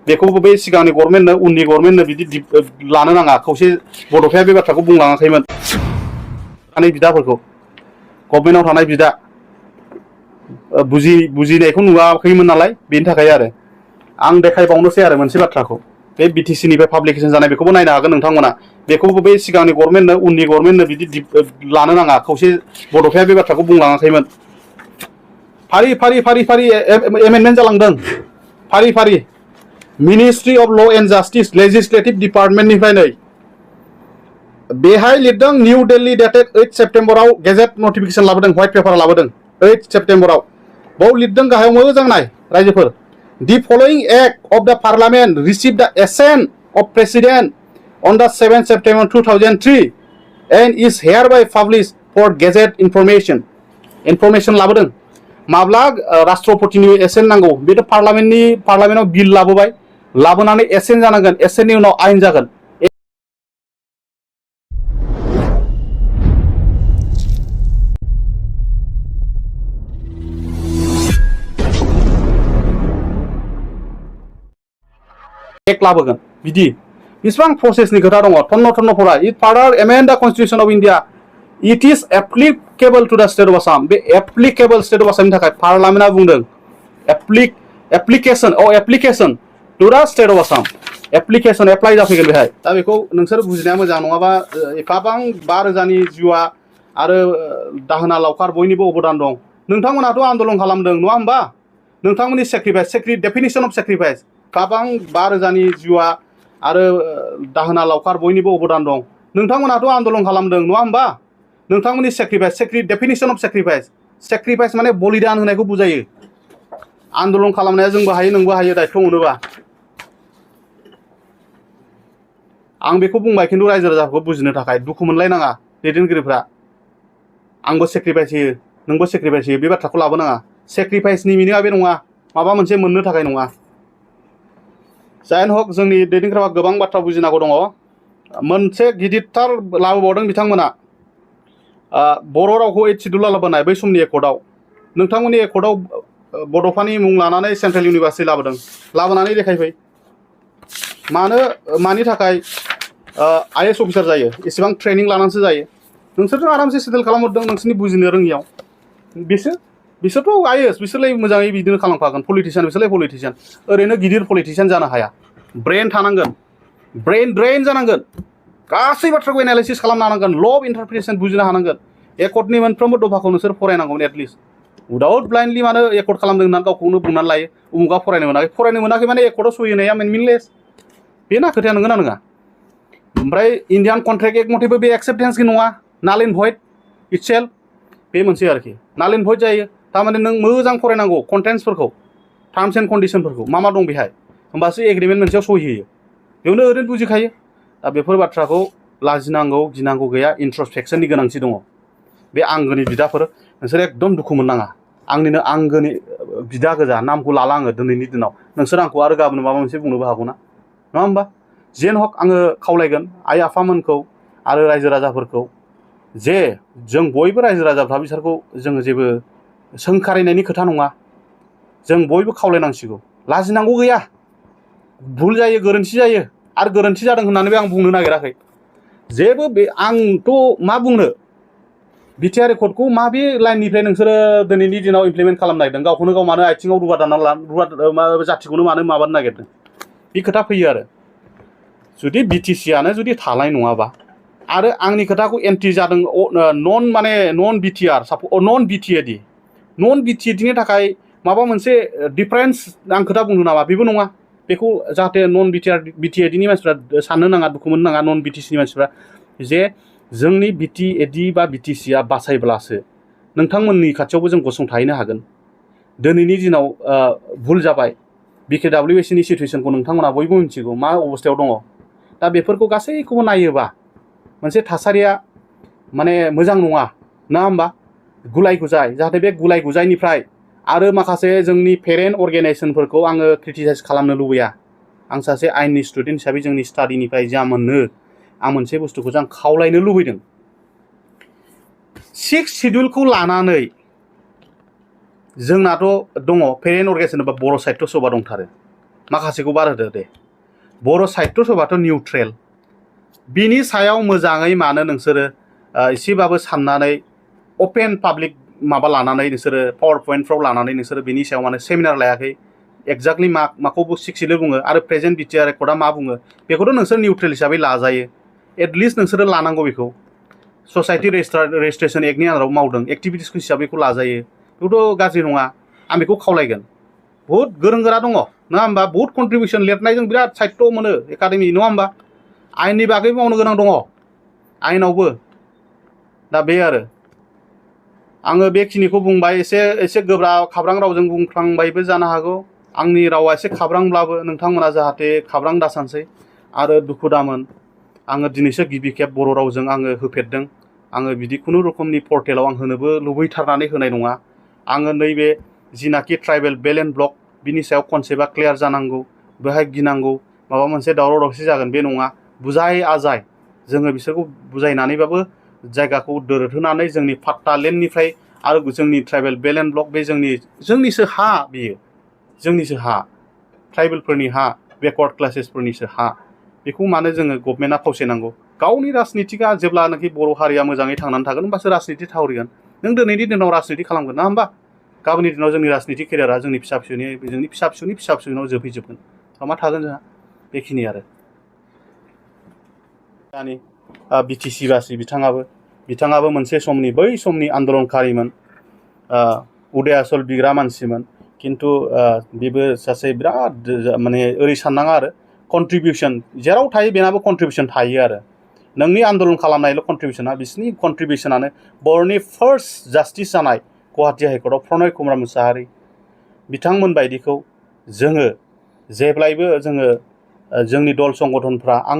बेखौबो बै सिगांनि गभर्नमेन्टनो उननि गभर्नमेन्टनो बिदि लानो नाङा खौसे बड'फाया बे बाथ्राखौ बुंलाङाखैमोन थानाय बिदाफोरखौ गभर्नमेन्टआव थानाय बिदा बुजिनायखौ नुवाखैमोन नालाय बेनि थाखाय आरो आं देखायबावनोसै आरो मोनसे बाथ्राखौ बे बिटिसिनिफ्राय पाब्लिकेसन जानाय बेखौबो नायनो हागोन नोंथांमोना बेखौबो बै सिगांनि गभर्नमेन्टनो उननि गभर्नमेन्टनो बिदि लानो नाङा खौसे बड'फाया बे बाथ्राखौ बुंलाङाखैमोन फारि फारि फारि फारि एमेन्डमेन्ट जालांदों फारि फारि ministry of law' and justice legislative डिपार्टमेन्टनिफ्राय नै बेहाय लिरदों निउ दिल्ली डेटेड 8 सेप्टेम्बराव गेजेट नटिफिकेसन लाबोदों व्हाइट पेपार लाबोदों 8 सेप्टेम्बराव बाव लिरदों गाहायाव मोजां नाय रायजोफोर The following act of the parliament received the assent of president on the 7th September 2003 and is hereby published for gazette information लाबोदों माब्ला राष्ट्रपतिनि एसेन्ट नांगौ बेथ' पार्लामेन्टआव बिल लाबोबाय लाबोनानै एसेन्ट जानांगोन एसेन्टनि उनाव आयेन जागोन एक लाबोगोन बिदि बेसेबां प्रसेसनि खोथा दङ थन्न फरा it further amend the constitution of India it is applicable to the state of Assam बे एप्लिकेबल स्टेट अफ आसामनि थाखाय पार्लामेन्टआ बुंदों application to the state of Assam application apply जाफैगोन बेहाय दा बेखौ नोंसोर बुजिनाया मोजां नङाबा एफाबां 5,000नि जिउआ आरो दाहोना लावखार बयनिबो अबदान दं नोंथांमोनाथ' आन्दोलन खालामदों नङा होमबा नोंथांमोननि सेक्रिफाइस डेफिनिसन अफ सेक्रिफाइस गोबां 5,000नि जिउआ आरो दाहोना लावखार बयनिबो अबदान दं नोंथांमोनाथ' आन्दोलन खालामदों नङा होमबा नोंथांमोननि सेक्रिफाइस डेफिनिसन अफ सेक्रिफाइस माने बलिदान होनायखौ बुजायो आन्दोलन खालामनाया जोंबो हायो नोंबो हायो दायथ' मोनोबा आं बेखौ बुंबाय खिन्थु रायजो राजाफोरखौ बुजिनो थाखाय दुखु मोनलायनाङा दैदेनगिरिफ्रा आंबो सेक्रिफाइस होयो नोंबो सेक्रिफाइस होयो बे बाथ्राखौ लाबोनाङा सेक्रिफाइसनि मिनिङा बे नङा माबा मोनसे मोननो थाखाय नङा जायन हक जोंनि दैदेनगिरिफ्रा गोबां बाथ्रा बुजिनांगौ दङ मोनसे गिदिरथार लाबोबावदों बिथांमोना बर' रावखौ 8 सिड्युल लाबोनाय बै समनि एकर्डआव नोंथांमोननि एकर्डआव बड'फानि मुं लानानै सेन्ट्रेल इउनिभार्सिटि लाबोनानै देखायफै मानि थाखाय IAS अफिसार जायो एसेबां ट्रेनिं लानानैसो जायो नोंसोरथ' आरामसे सेटेल खालामहरदों नोंसोरनि बुजिनो रोङियाव बिसोरथ' IAS बिसोरलाय मोजाङै बिदिनो खालामखागोन पलिटिशियान बिसोरलाय पलिटिशियान ओरैनो गिदिर पलिटिशियान जानो हाया ब्रेन थानांगोन ब्रेन ड्रेन जानांगोन गासै बाथ्राखौ एनालाइसिस खालामनो हानांगोन ल अफ इन्टारप्रिटेसन बुजिनो हानांगोन एकर्डनि मोनफ्रोमबो दफाखौ नोंसोर फरायनांगौमोन एटलिस्ट उइदाउट ब्लाइन्डलि मानो एकर्ड खालामदों होननानै गावखौनो बुंनानै लायो उमुगा फरायनो मोनाखै माने एकर्डआव सहि होनाया मिनलेस बेना खोथाया नंगौना नङा ओमफ्राय इन्डियान कन्ट्रेक्ट एक्ट मथेबो बे एक्सेप्टेन्सनि नङा नाल एन्ड भइड इटसेल्फ बे मोनसे आरोखि नाल एन्ड भइड जायो थारमाने नों मोजां फरायनांगौ कन्टेन्ट्सफोरखौ टार्म्स एन्ड कन्डिसनफोरखौ मा दं बेहाय होमबासो एग्रिमेन्ट मोनसेयाव सहि होयो बेयावनो ओरैनो बुजिखायो दा बेफोर बाथ्राखौ लाजिनांगौ गिनांगौ गैया इन्ट्रस्पेक्सननि गोनांथि दङ बे आंगोनि बिदाफोर नोंसोर एकदम दुखु मोननाङा आंनिनो आंगोनि बिदा गोजा नामखौ लाला आङो दिनैनि दिनाव नोंसोर आंखौ आरो गाबोन माबा मोनसे बुंनोबो हागौना नङा होमबा जेन हक आङो खावलायगोन आइ आफामोनखौ आरो रायजो राजाफोरखौ जे जों बयबो रायजो राजाफ्रा बिसोरखौ जोङो जेबो सोंखारिनायनि खोथा नङा जों बयबो खावलायनांसिगौ लाजिनांगौ गैया भुल जायो गोरोन्थि जायो आरो गोरोन्थि जादों होननानैबो आं बुंनो नागिराखै जेबो बे आंथ' मा बुंनो बिटिआर एकर्डखौ माबे लाइननिफ्राय नोंसोरो दिनैनि दिनाव इमप्लिमेन्ट खालामनो नागिरदों गावखौनो गाव मानो आथिङाव रुवा दानना जाथिखौनो मानो माबानो नागिरदों बे खोथा फैयो आरो जुदि बिटिसिआनो जुदि थानाय नङाबा आरो आंनि खोथाखौ एन्टि जादों नन बिटिएडि नन बिटिएडिनि थाखाय माबा मोनसे डिफारेन्स आं खोथा बुंनो नामा बेबो नङा बेखौ जाहाथे नन बिटिएडिनि मानसिफ्रा साननो नाङा दुखु मोननो नाङा नन बिटिसिनि मानसिफ्रा जे जोंनि बिटिएडि बा बिटिसिआ बासायब्लासो नोंथांमोननि खाथियावबो जों गसंथाहैनो हागोन दिनैनि दिनाव भुल जाबाय बिकेडब्लिउएसनि सिटुएसनखौ नोंथांमोना बयबो मिथिगौ मा अबस्थायाव दङ दा बेफोरखौ गासैखौबो नायोबा मोनसे थासारिया माने मोजां नङा ना होमबा गुलाय गुजाय जाहाथे बे गुलाय गुजायनिफ्राय आरो माखासे जोंनि पेरेन्ट अर्गेनाइजेसनफोरखौ आङो क्रिटिसाइज खालामनो लुबैया आं सासे आइननि स्टुडेन्ट हिसाबै जोंनि स्टाडिनिफ्राय जा मोनो आं मोनसे बुस्थुखौ आं खावलायनो लुबैदों 6 सिड्युलखौ लानानै जोंनाथ' दङ पेरेन्ट अर्गेनाइजेसन बा बर' साहित्य सभा दंथारो माखासेखौ बार होदो दे बर' साहित्य सभाथ' निउट्रेल बिनि सायाव मोजाङै मानो नोंसोरो एसेबाबो साननानै अपेन पाब्लिक माबा लानानै नोंसोरो पावार पइन्टफ्राव लानानै नोंसोरो बिनि सायाव माने सेमिनार लायाखै एक्जाक्टलि माखौ सिक्सलि बुङो आरो प्रेजेन्ट बिटिआर रेकर्डआ मा बुङो बेखौथ' नोंसोर निउट्रेल हिसाबै लाजायो एटलिस्ट नोंसोरो लानांगौ बेखौ ससाइटि रेजिस्ट्रेसन एक्टनि आन्दाराव मावदों एक्टिभिटिसखौ हिसाबै बेखौ लाजायो बेखौथ' गाज्रि नङा आं बेखौ खावलायगोन बहुद गोरों गोरा दङ नङा होमबा बहुत कन्ट्रिबिउसन लिरनायजों बिराद साहित्य मोनो एकाडेमि नङा होमबा आयेननि बागै मावनो गोनां दङ आयेनावबो दा बे आरो आङो बेखिनिखौ बुंबाय एसे गोब्राब खाब्रां रावजों बुंफ्लांबायबो जानो हागौ आंनि रावा एसे खाब्रांब्लाबो नोंथांमोना जाहाथे खाब्रां दासानसै आरो दुखु दामोन आङो दिनैसो गिबि खेब बर' रावजों आङो होफेरदों आङो बिदि खुनु रोखोमनि पर्टेलाव आं होनोबो लुबैथारनानै होनाय नङा आङो नैबे जिनाखि ट्राइबेल बेल एन्ड ब्लक बिनि सायाव कनसेप्टआ क्लियार जानांगौ बेहाय गिनांगौ माबा मोनसे दावराव दावसि जागोन बे नङा बुजाय आजाय जोङो बिसोरखौ बुजायनानैबाबो जायगाखौ दोरदहोनानै जोंनि फाट्टा लेन्डनिफ्राय आरो जोंनि ट्राइबेल बेल एन्ड ब्लक बे जोंनिसो हा बियो जोंनिसो हा ट्राइबेलफोरनि हा बेकवार्ड क्लासेसफोरनिसो हा बेखौ मानो जोङो गभर्नमेन्टआ फावसायनांगौ गावनि राजनितिकआ जेब्लानाखि बर' हारिया मोजाङै थांनानै थागोन होमबासो राजनिति थावरिगोन नों दिनैनि दिनाव राजनिति खालामगोन ना होमबा गाबोननि दिनाव जोंनि राजनिति केरियारा जोंनि फिसा फिसौनि जोबहैजोबगोन मा थागोन जोंहा बेखिनि आरो दानि बिटिसि बासि बिथाङाबो मोनसे समनि बै समनि आन्दलनकारिमोन उदयाचल बिग्रा मानसिमोन खिन्थु बेबो सासे बिराद माने ओरै साननाङा आरो कन्ट्रिबिउसन जेराव थायो बेनाबो कन्ट्रिबिउसन थायो आरो नोंनि आन्दलन खालामनायल' कन्ट्रिबिउसना बिसिनि कन्ट्रिबिउसनानो बर'नि फार्स्ट जास्टिस जानाय गुवाहाटि हाइकर्टआव प्रनय कुमार मुसाहारि बिथांमोन बायदिखौ जोङो जेब्लायबो जोङो जोंनि दल संगठनफ्रा आं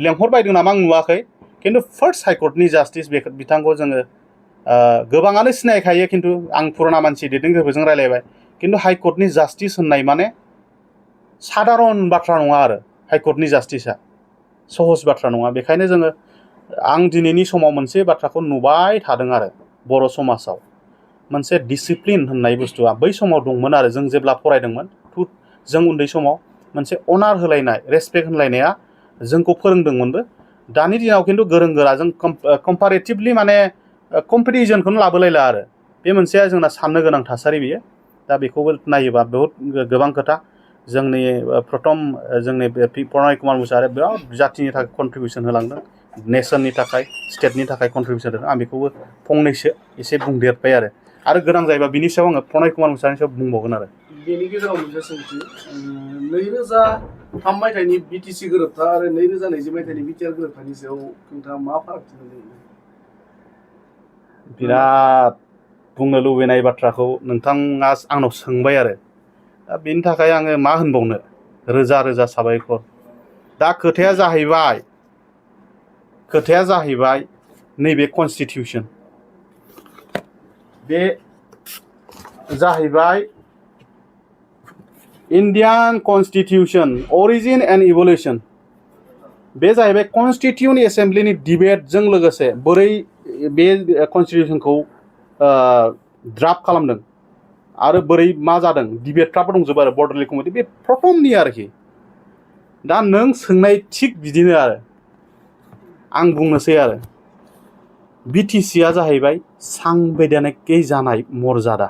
लेंहरबायदों नामा आं नुवाखै खिन्थु फार्स्ट हाइकर्टनि जास्टिस बिथांखौ जोङो गोबाङानो सिनायखायो खिन्थु आं पुराना मानसि दैदेनगिरिफोरजों रायलायबाय खिन्थु हाइकर्टनि जास्टिस होननाय माने साधारन बाथ्रा नङा आरो हाइकर्टनि जास्टिसा सहज बाथ्रा नङा बेखायनो जोङो आं दिनैनि समाव मोनसे बाथ्राखौ नुबाय थादों आरो बर' समाजाव मोनसे डिसिप्लिन होननाय बुस्थुआ बै समाव दंमोन आरो जों जेब्ला फरायदोंमोन जों उन्दै समाव मोनसे अनार होलायनाय रेसपेक्ट होलायनाया जोंखौ फोरोंदोंमोनबो दानि दिनाव खिन्थु गोरों गोराजों कम्पारेटिभलि माने कम्पेरिजनखौनो लाबोलायला आरो बे मोनसेया जोंना साननो गोनां थासारि बियो दा बेखौबो नायोबा बहुत गोबां खोथा जोंनि प्रथम जोंनि प्रनय कुमार मुसाहारिया बिराद जाथिनि थाखाय कन्ट्रिबिउसन होलांदों नेसननि थाखाय स्टेटनि थाखाय कन्ट्रिबिउसन होदों आं बेखौबो फंनैसो एसे बुंदेरबाय आरो गोनां जायोबा बिनि सायाव आङो प्रनय कुमार मुसाहारिनि सायाव बुंबावगोन आरो बेनि गेजेराव मोनसे सोंथि 2003 मायथाइनि बिटिसि गोरोबथा आरो 2020 मायथाइनि बिटिआर गोरोबथानि सायाव नोंथाङा मा फारागथि नुनो बिराद बुंनो लुबैनाय बाथ्राखौ नोंथाङा आंनाव सोंबाय आरो दा बेनि थाखाय आङो मा होनबावनो रोजा रोजा साबायखर दा खोथाया जाहैबाय नैबे कनस्टिटिउसन बे जाहैबाय इन्डियान कन्स्टिटिउसन अरिजिन एन्ड इभलिउसन बे जाहैबाय कन्स्टिटिउन्ट एसेम्ब्लिनि डिबेटजों लोगोसे बोरै बे कन्स्टिटिउसनखौ ड्राफ्ट खालामदों आरो बोरै मा जादों डिबेटफ्राबो दंजोबो आरो बर्डरलि कमिटि बे प्रथमनि आरोखि दा नों सोंनाय थिग बिदिनो आरो आं बुंनोसै आरो बिटिसिआ जाहैबाय सांबिधानिकै जानाय मर्यादा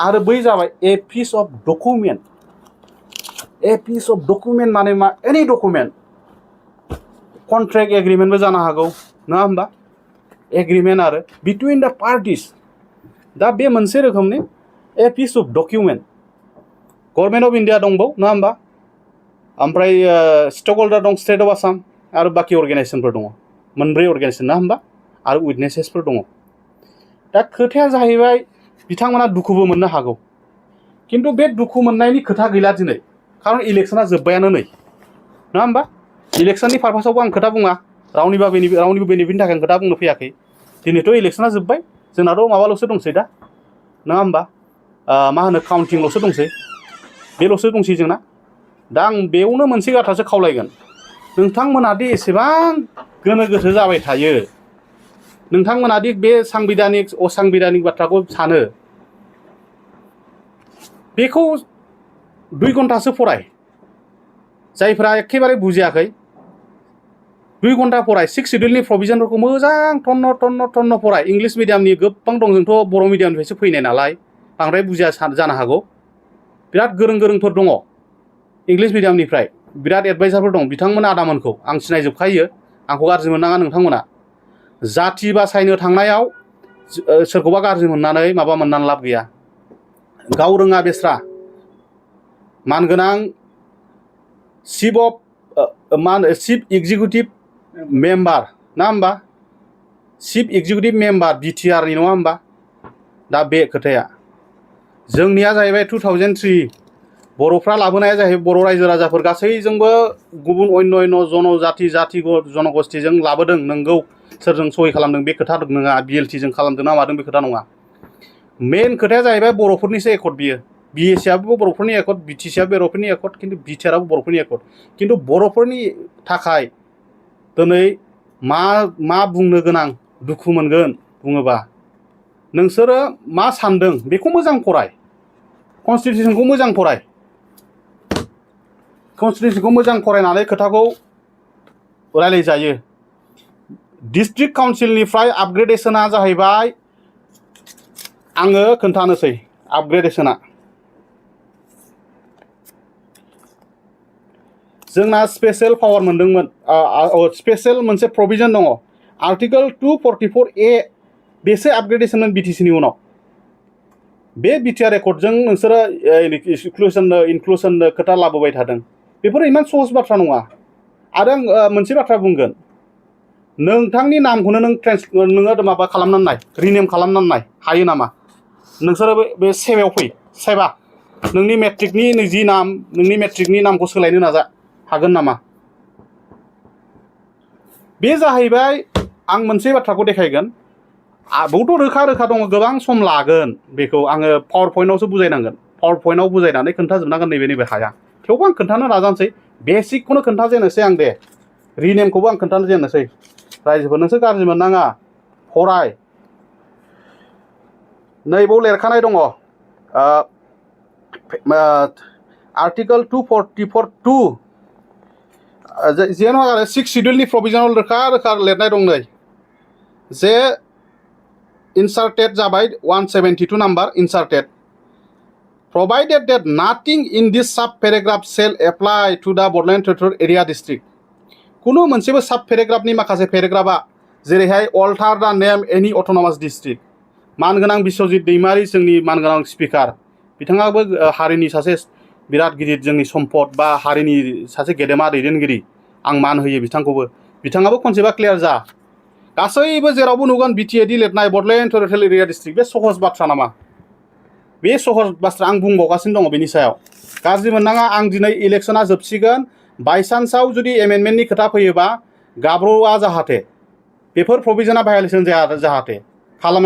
आरो बै जाबाय ए पिस अफ डकुमेन्ट माने मा एनि डकुमेन्ट कन्ट्रेक्ट एग्रिमेन्टबो जानो हागौ नङा होमबा एग्रिमेन्ट आरो बिटुइन द पार्टिस दा बे मोनसे रोखोमनि a piece of document government of India दंबाव नङा होमबा ओमफ्राय स्टक हल्डार दं स्टेट अफ आसाम आरो बाखि अर्गेनाइजेसनफोर दङ मोनब्रै अर्गेनाइजेसन ना होमबा आरो उइटनेसेसफोर दङ दा खोथाया जाहैबाय बिथांमोना दुखुबो मोननो हागौ खिन्थु बे दुखु मोननायनि खोथा गैला दिनै खारन इलेक्सना जोब्बायानो नै नङा होमबा इलेक्सननि पारपासावबो आं खोथा बुङा रावनिबो बेनिफिटनि थाखाय आं खोथा बुंनो फैयाखै दिनैथ' इलेक्सना जोब्बाय जोंनाथ' माबाल'सो दंसै दा नङा होमबा मा होनो काउन्टिंल'सो दंसै बेल'सो दंसै जोंना दा आं बेयावनो मोनसे बाथ्रासो खावलायगोन नोंथांमोनादि एसेबां गोनो गोथो जाबाय थायो नोंथांमोनादि बे सांबिधानिक असांबिधानिक बाथ्राखौ सानो बेखौ 2 घन्टासो फराय जायफ्रा एखेबारे बुजियाखै 2 घन्टा फराय 6 सिडिउलनि प्रभिजनफोरखौ मोजां टन्न फराय इंलिश मिडियामनि गोबां दं जोंथ' बर' मिडियामनिफ्रायसो फैनाय नालाय बांद्राय बुजिया जानो हागौ बिराद गोरोंफोर दङ इंलिश मिडियामनिफ्राय बिराद एडभाइजारफोर दं बिथांमोन आदामोनखौ आं सिनायजोबखायो आंखौ गाज्रि मोननाङा नोंथांमोना जाथि बासायनो थांनायाव सोरखौबा गाज्रि मोननानै माबा मोननानै लाब गैया गाव रोङा बेस्रा मानगोनां चिफ एग्जिकिउटिभ मेम्बार ना होमबा चिफ एग्जिकिउटिभ मेम्बार बिटिआरनि नङा होमबा दा बे खोथाया जोंनिया जाहैबाय 2003 बर'फ्रा लाबोनाया जाहैबाय बर' रायजो राजाफोर गासैजोंबो गुबुन अन्य जनजाति जनगोष्ठीजों लाबोदों नंगौ सोरजों सहि खालामदों बे खोथा नङा बिएलटिजों खालामदों ना मादों बे खोथा नङा मेन खोथाया जाहैबाय बर'फोरनिसो एकर्ड बियो बिएससिआबो बर'फोरनि एकर्ड बिटिसिआबो बर'फोरनि एकर्ड खिन्थु बिटिआरआबो बर'फोरनि एकर्ड खिन्थु बर'फोरनि थाखाय दिनै मा बुंनो गोनां दुखु मोनगोन बुङोबा नोंसोरो मा सानदों बेखौ मोजां फराय कनस्टिटिउसनखौ मोजां फराय कनस्टिटिउसनखौ मोजां फरायनानै खोथाखौ रायलायजायो डिस्ट्रिक्ट काउन्सिलनिफ्राय आपग्रेडेसना जाहैबाय आङो खोन्थानोसै आपग्रेडेसना जोंना स्पेशल पावार मोनदोंमोन स्पेशल मोनसे प्रभिजन दङ आर्टिकल 244A बेसो आपग्रेडेसनमोन बिटिसिनि उनाव बे बिटिआर रेकर्डजों नोंसोरो इनक्लुसन खोथा लाबोबाय थादों बेफोर इमान सहज बाथ्रा नङा आरो आं मोनसे बाथ्रा बुंगोन नोंथांनि नामखौनो नोङो माबा खालामनानै नाय रिनेम खालामनानै नाय हायो नामा नोंसोरो बे सेबायाव फै सेबा नोंनि मेट्रिकनि जि नाम नोंनि मेट्रिकनि नामखौ सोलायनो नाजा हागोन नामा बे जाहैबाय आं मोनसे बाथ्राखौ देखायगोन बहुथ रोखा दङ गोबां सम लागोन बेखौ आङो पावार पइन्टआवसो बुजायनांगोन पावार पइन्टआव बुजायनानै खोन्थाजोबनांगोन नैबे हाया थेवबो आं खोन्थानो नाजानोसै बेसिकखौनो खोन्थाजेननोसै आं दे रिनेमखौबो आं खोन्थानो जेननोसै रायजोफोर नोंसोर गाज्रि मोननाङा फराय नैबाव लिरखानाय दङ आर्टिकल 244(2) जेन' आरो 6 सिडिउलनि प्रभिजनाव रोखा लिरनाय दं नै जे इनसार्टेड जाबाय 172 number इनसार्टेड provided that nothing in this sub paragraph shall apply to the Bordland Territorial Area District कुनु मोनसेबो साब पेराग्राफनि माखासे पेराग्राफा जेरैहाय अल्टार द नेम एनि अट'नमास डिस्ट्रिक्ट मानगोनां बिश्वजित दैमारि जोंनि मानगोनां स्पिकार बिथाङाबो हारिनि सासे बिराद गिदिर जोंनि सम्पद बा हारिनि सासे गेदेमा दैदेनगिरि आं मान होयो बिथाङाबो कनसेप्टआ क्लियार जा गासैबो जेरावबो नुगोन बिटिएडि लिरनाय बडलेण्ड टेरिटरियेल एरिया डिस्ट्रिक्ट बे सहज बाथ्रा नामा बे सहज बाथ्रा आं बुंबावगासिनो दङ बेनि सायाव गाज्रि मोननाङा आं दिनै इलेक्सना जोबसिगोन बायसान्सआव जुदि एमेन्डमेन्टनि खोथा फैयोबा गाब्र'आ जाहाथे बेफोर प्रभिजना भायलेसन जाया जाहाथे खालामनाय